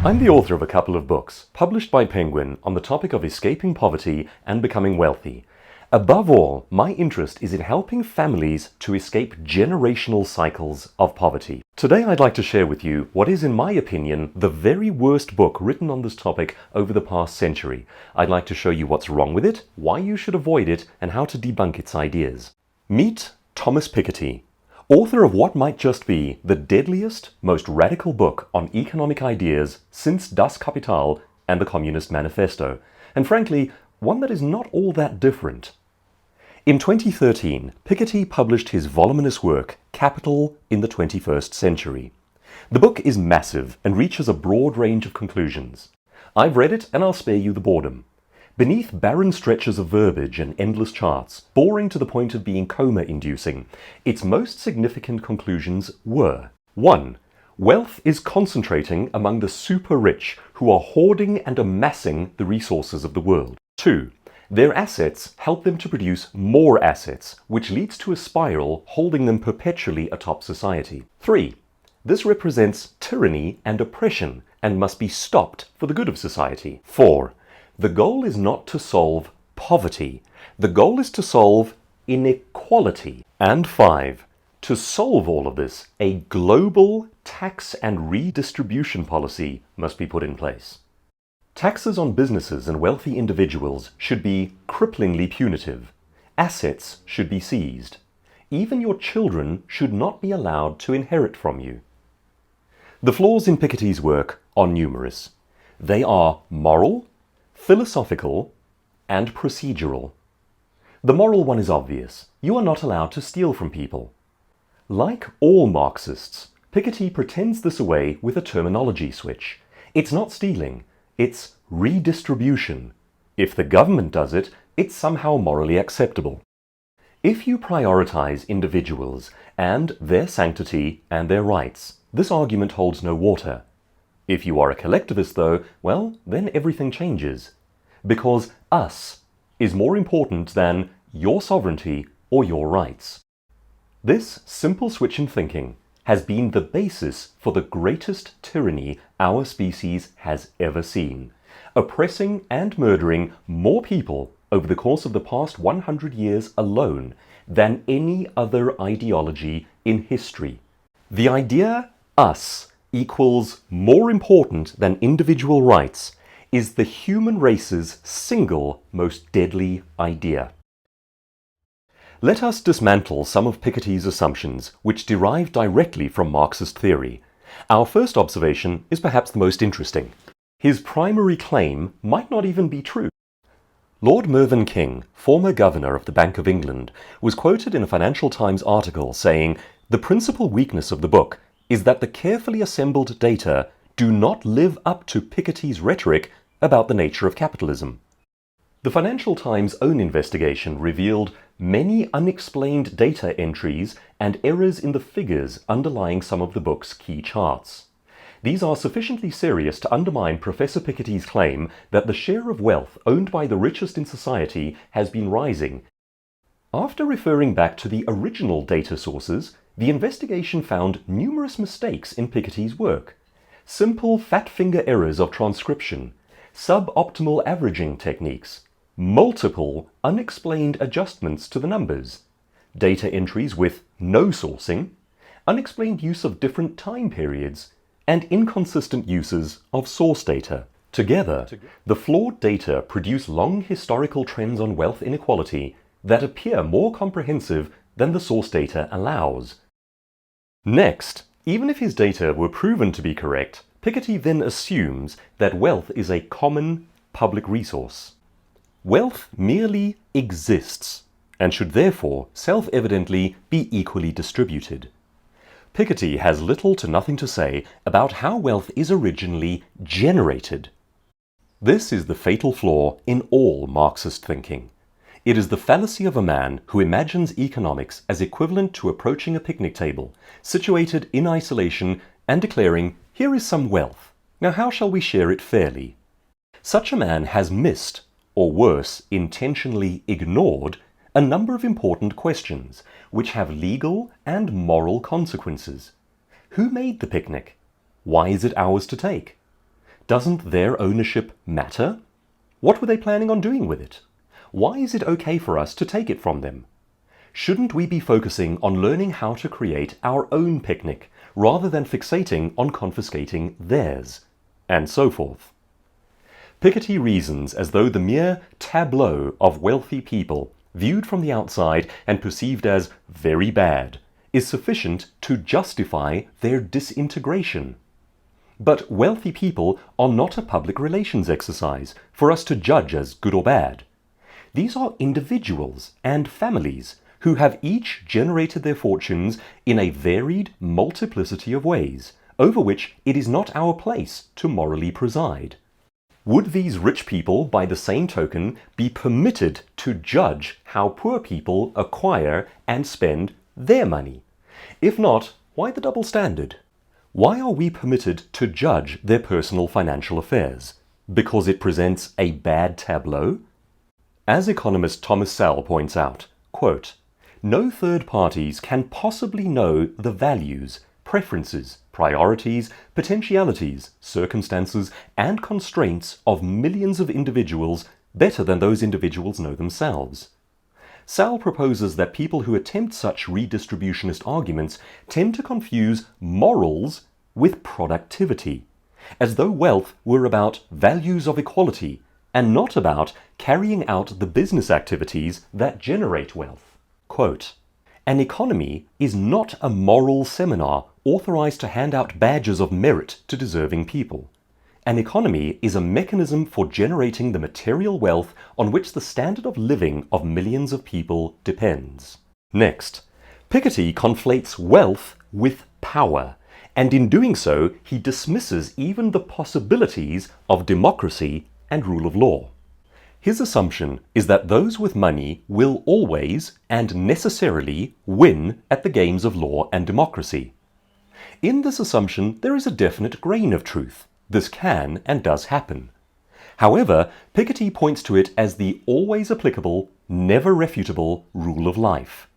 I'm the author of a couple of books, published by Penguin, on the topic of escaping poverty and becoming wealthy. Above all, my interest is in helping families to escape generational cycles of poverty. Today I'd like to share with you what is, in my opinion, the very worst book written on this topic over the past century. I'd like to show you what's wrong with it, why you should avoid it, and how to debunk its ideas. Meet Thomas Piketty, author of what might just be the deadliest, most radical book on economic ideas since Das Kapital and the Communist Manifesto, and frankly, one that is not all that different. In 2013, Piketty published his voluminous work, Capital in the 21st Century. The book is massive and reaches a broad range of conclusions. I've read it and I'll spare you the boredom. Beneath barren stretches of verbiage and endless charts, boring to the point of being coma-inducing, its most significant conclusions were: 1. Wealth is concentrating among the super-rich who are hoarding and amassing the resources of the world. 2. Their assets help them to produce more assets, which leads to a spiral holding them perpetually atop society. 3. This represents tyranny and oppression and must be stopped for the good of society. 4. The goal is not to solve poverty. The goal is to solve inequality. And 5. To solve all of this, a global tax and redistribution policy must be put in place. Taxes on businesses and wealthy individuals should be cripplingly punitive. Assets should be seized. Even your children should not be allowed to inherit from you. The flaws in Piketty's work are numerous. They are moral, philosophical, and procedural. The moral one is obvious. You are not allowed to steal from people. Like all Marxists, Piketty pretends this away with a terminology switch. It's not stealing, it's redistribution. If the government does it, it's somehow morally acceptable. If you prioritize individuals and their sanctity and their rights, this argument holds no water. If you are a collectivist, though, well, then everything changes. Because us is more important than your sovereignty or your rights. This simple switch in thinking has been the basis for the greatest tyranny our species has ever seen, oppressing and murdering more people over the course of the past 100 years alone than any other ideology in history. The idea us equals more important than individual rights is the human race's single most deadly idea. Let us dismantle some of Piketty's assumptions, which derive directly from Marxist theory. Our first observation is perhaps the most interesting. His primary claim might not even be true. Lord Mervyn King, former governor of the Bank of England, was quoted in a Financial Times article saying, "The principal weakness of the book is that the carefully assembled data do not live up to Piketty's rhetoric about the nature of capitalism." The Financial Times' own investigation revealed many unexplained data entries and errors in the figures underlying some of the book's key charts. These are sufficiently serious to undermine Professor Piketty's claim that the share of wealth owned by the richest in society has been rising. After referring back to the original data sources, the investigation found numerous mistakes in Piketty's work. Simple fat finger errors of transcription, suboptimal averaging techniques, multiple unexplained adjustments to the numbers, data entries with no sourcing, unexplained use of different time periods, and inconsistent uses of source data. Together, the flawed data produce long historical trends on wealth inequality that appear more comprehensive than the source data allows. Next, even if his data were proven to be correct, Piketty then assumes that wealth is a common public resource. Wealth merely exists and should therefore self-evidently be equally distributed. Piketty has little to nothing to say about how wealth is originally generated. This is the fatal flaw in all Marxist thinking. It is the fallacy of a man who imagines economics as equivalent to approaching a picnic table, situated in isolation, and declaring, "Here is some wealth. Now how shall we share it fairly?" Such a man has missed, or worse, intentionally ignored, a number of important questions, which have legal and moral consequences. Who made the picnic? Why is it ours to take? Doesn't their ownership matter? What were they planning on doing with it? Why is it okay for us to take it from them? Shouldn't we be focusing on learning how to create our own picnic rather than fixating on confiscating theirs? And so forth. Piketty reasons as though the mere tableau of wealthy people, viewed from the outside and perceived as very bad, is sufficient to justify their disintegration. But wealthy people are not a public relations exercise for us to judge as good or bad. These are individuals and families who have each generated their fortunes in a varied multiplicity of ways, over which it is not our place to morally preside. Would these rich people, by the same token, be permitted to judge how poor people acquire and spend their money? If not, why the double standard? Why are we permitted to judge their personal financial affairs? Because it presents a bad tableau? As economist Thomas Sowell points out, quote, "No third parties can possibly know the values, preferences, priorities, potentialities, circumstances, and constraints of millions of individuals better than those individuals know themselves." Sowell proposes that people who attempt such redistributionist arguments tend to confuse morals with productivity, as though wealth were about values of equality and not about carrying out the business activities that generate wealth. Quote, "An economy is not a moral seminar authorized to hand out badges of merit to deserving people. An economy is a mechanism for generating the material wealth on which the standard of living of millions of people depends." Next, Piketty conflates wealth with power, and in doing so, he dismisses even the possibilities of democracy and rule of law. His assumption is that those with money will always and necessarily win at the games of law and democracy. In this assumption, there is a definite grain of truth. This can and does happen. However, Piketty points to it as the always applicable, never refutable rule of life.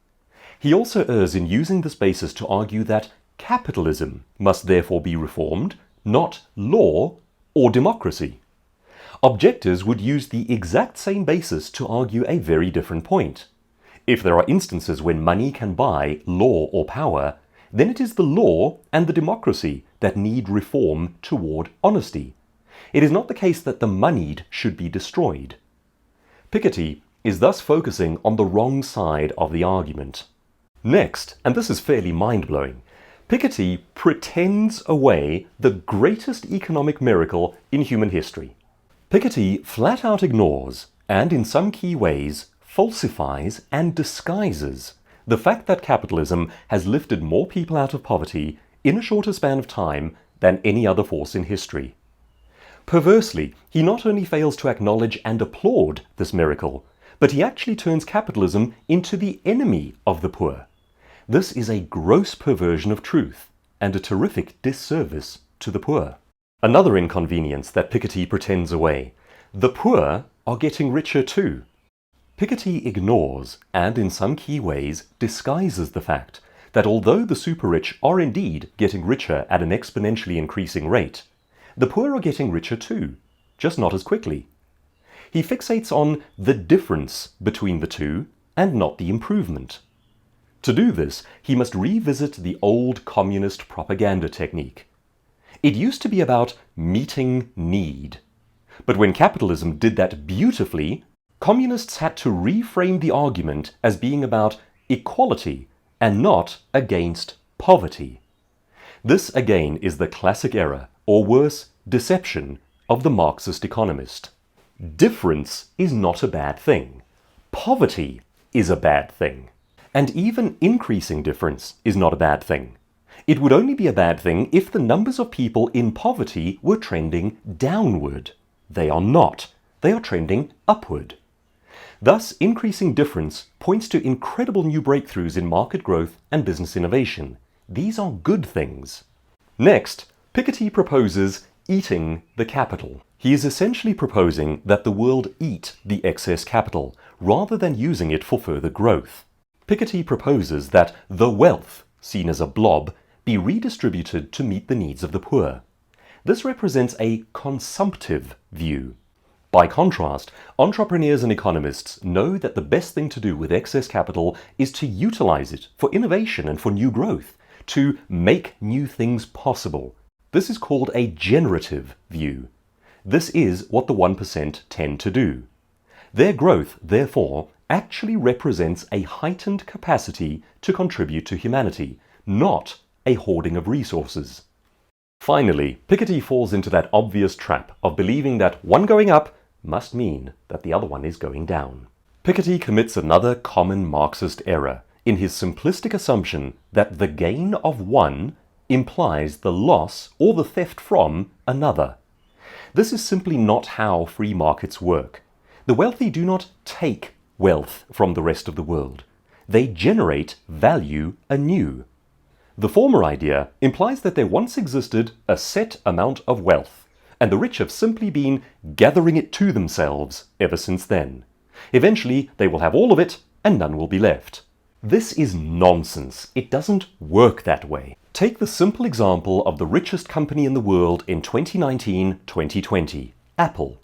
He also errs in using this basis to argue that capitalism must therefore be reformed, not law or democracy. Objectors would use the exact same basis to argue a very different point. If there are instances when money can buy law or power, then it is the law and the democracy that need reform toward honesty. It is not the case that the moneyed should be destroyed. Piketty is thus focusing on the wrong side of the argument. Next, and this is fairly mind-blowing, Piketty pretends away the greatest economic miracle in human history. Piketty flat out ignores, and in some key ways, falsifies and disguises the fact that capitalism has lifted more people out of poverty in a shorter span of time than any other force in history. Perversely, he not only fails to acknowledge and applaud this miracle, but he actually turns capitalism into the enemy of the poor. This is a gross perversion of truth and a terrific disservice to the poor. Another inconvenience that Piketty pretends away: the poor are getting richer too. Piketty ignores, and in some key ways disguises the fact that although the super-rich are indeed getting richer at an exponentially increasing rate, the poor are getting richer too, just not as quickly. He fixates on the difference between the two and not the improvement. To do this, he must revisit the old communist propaganda technique. It used to be about meeting need. But when capitalism did that beautifully, communists had to reframe the argument as being about equality and not against poverty. This again is the classic error, or worse, deception, of the Marxist economist. Difference is not a bad thing. Poverty is a bad thing. And even increasing difference is not a bad thing. It would only be a bad thing if the numbers of people in poverty were trending downward. They are not. They are trending upward. Thus, increasing difference points to incredible new breakthroughs in market growth and business innovation. These are good things. Next, Piketty proposes eating the capital. He is essentially proposing that the world eat the excess capital, rather than using it for further growth. Piketty proposes that the wealth, seen as a blob, be redistributed to meet the needs of the poor. This represents a consumptive view. By contrast, entrepreneurs and economists know that the best thing to do with excess capital is to utilize it for innovation and for new growth, to make new things possible. This is called a generative view. This is what the 1% tend to do. Their growth, therefore, actually represents a heightened capacity to contribute to humanity, not a hoarding of resources. Finally, Piketty falls into that obvious trap of believing that one going up must mean that the other one is going down. Piketty commits another common Marxist error in his simplistic assumption that the gain of one implies the loss or the theft from another. This is simply not how free markets work. The wealthy do not take wealth from the rest of the world. They generate value anew. The former idea implies that there once existed a set amount of wealth, and the rich have simply been gathering it to themselves ever since then. Eventually, they will have all of it, and none will be left. This is nonsense. It doesn't work that way. Take the simple example of the richest company in the world in 2019-2020, Apple.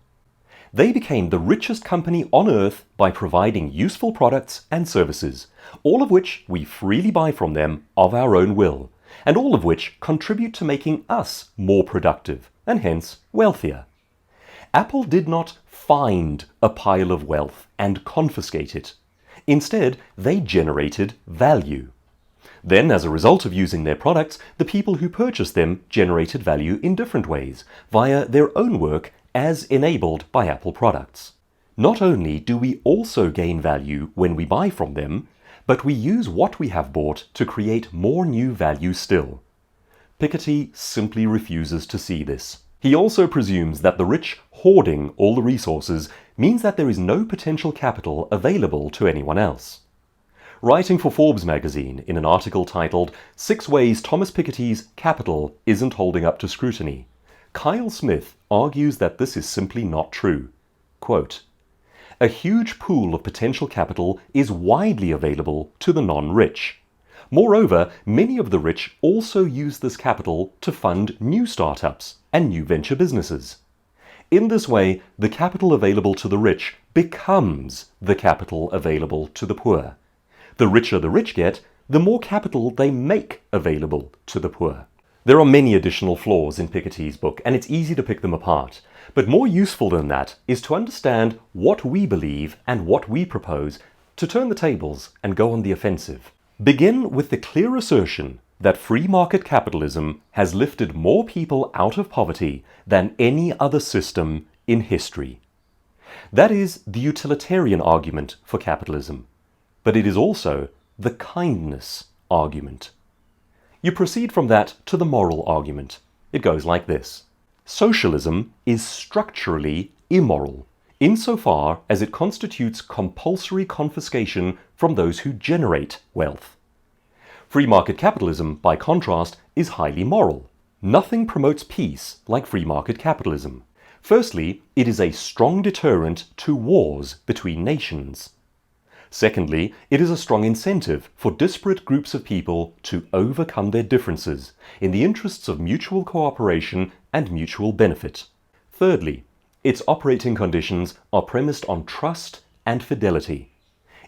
They became the richest company on earth by providing useful products and services, all of which we freely buy from them of our own will, and all of which contribute to making us more productive, and hence wealthier. Apple did not find a pile of wealth and confiscate it. Instead, they generated value. Then, as a result of using their products, the people who purchased them generated value in different ways, via their own work as enabled by Apple products. Not only do we also gain value when we buy from them, but we use what we have bought to create more new value still. Piketty simply refuses to see this. He also presumes that the rich hoarding all the resources means that there is no potential capital available to anyone else. Writing for Forbes magazine in an article titled "6 Ways Thomas Piketty's Capital Isn't Holding Up to Scrutiny," Kyle Smith argues that this is simply not true. Quote, "A huge pool of potential capital is widely available to the non-rich. Moreover, many of the rich also use this capital to fund new startups and new venture businesses. In this way, the capital available to the rich becomes the capital available to the poor. The richer the rich get, the more capital they make available to the poor." There are many additional flaws in Piketty's book, and it's easy to pick them apart. But more useful than that is to understand what we believe and what we propose to turn the tables and go on the offensive. Begin with the clear assertion that free market capitalism has lifted more people out of poverty than any other system in history. That is the utilitarian argument for capitalism, but it is also the kindness argument. You proceed from that to the moral argument. It goes like this. Socialism is structurally immoral, insofar as it constitutes compulsory confiscation from those who generate wealth. Free market capitalism, by contrast, is highly moral. Nothing promotes peace like free market capitalism. Firstly, it is a strong deterrent to wars between nations. Secondly, it is a strong incentive for disparate groups of people to overcome their differences in the interests of mutual cooperation and mutual benefit. Thirdly, its operating conditions are premised on trust and fidelity.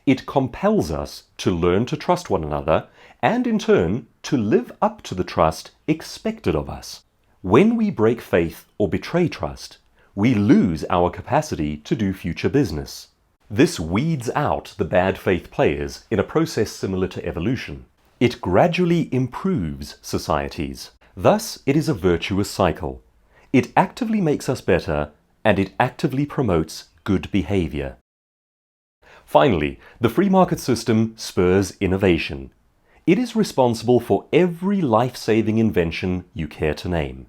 It compels us to learn to trust one another and, in turn, to live up to the trust expected of us. When we break faith or betray trust, we lose our capacity to do future business. This weeds out the bad faith players in a process similar to evolution. It gradually improves societies. Thus, it is a virtuous cycle. It actively makes us better, and it actively promotes good behavior. Finally, the free market system spurs innovation. It is responsible for every life-saving invention you care to name.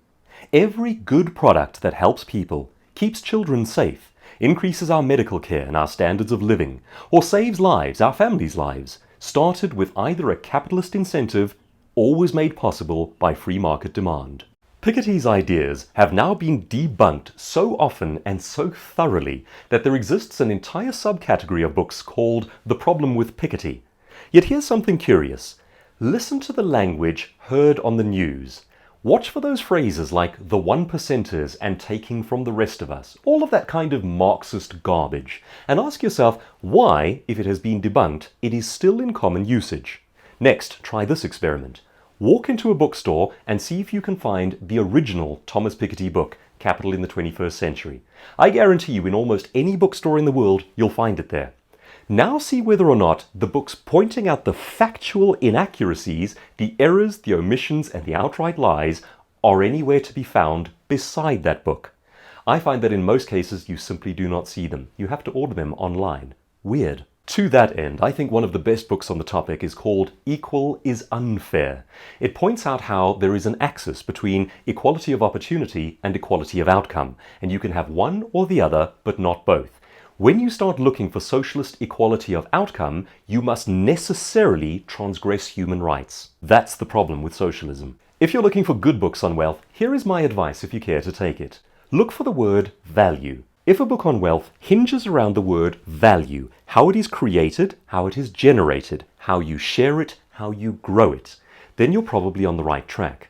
Every good product that helps people, keeps children safe, increases our medical care and our standards of living, or saves lives, our families' lives, started with either a capitalist incentive or was made possible by free market demand. Piketty's ideas have now been debunked so often and so thoroughly that there exists an entire subcategory of books called The Problem with Piketty. Yet here's something curious. Listen to the language heard on the news. Watch for those phrases like the 1%ers and taking from the rest of us, all of that kind of Marxist garbage, and ask yourself why, if it has been debunked, it is still in common usage. Next, try this experiment. Walk into a bookstore and see if you can find the original Thomas Piketty book, Capital in the 21st Century. I guarantee you in almost any bookstore in the world, you'll find it there. Now see whether or not the books pointing out the factual inaccuracies, the errors, the omissions, and the outright lies are anywhere to be found beside that book. I find that in most cases you simply do not see them. You have to order them online. Weird. To that end, I think one of the best books on the topic is called Equal is Unfair. It points out how there is an axis between equality of opportunity and equality of outcome, and you can have one or the other, but not both. When you start looking for socialist equality of outcome, you must necessarily transgress human rights. That's the problem with socialism. If you're looking for good books on wealth, here is my advice if you care to take it. Look for the word value. If a book on wealth hinges around the word value, how it is created, how it is generated, how you share it, how you grow it, then you're probably on the right track.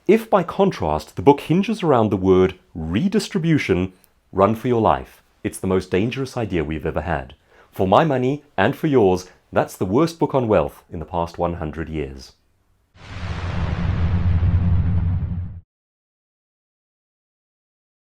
If by contrast the book hinges around the word redistribution, run for your life. It's the most dangerous idea we've ever had. For my money and for yours, that's the worst book on wealth in the past 100 years.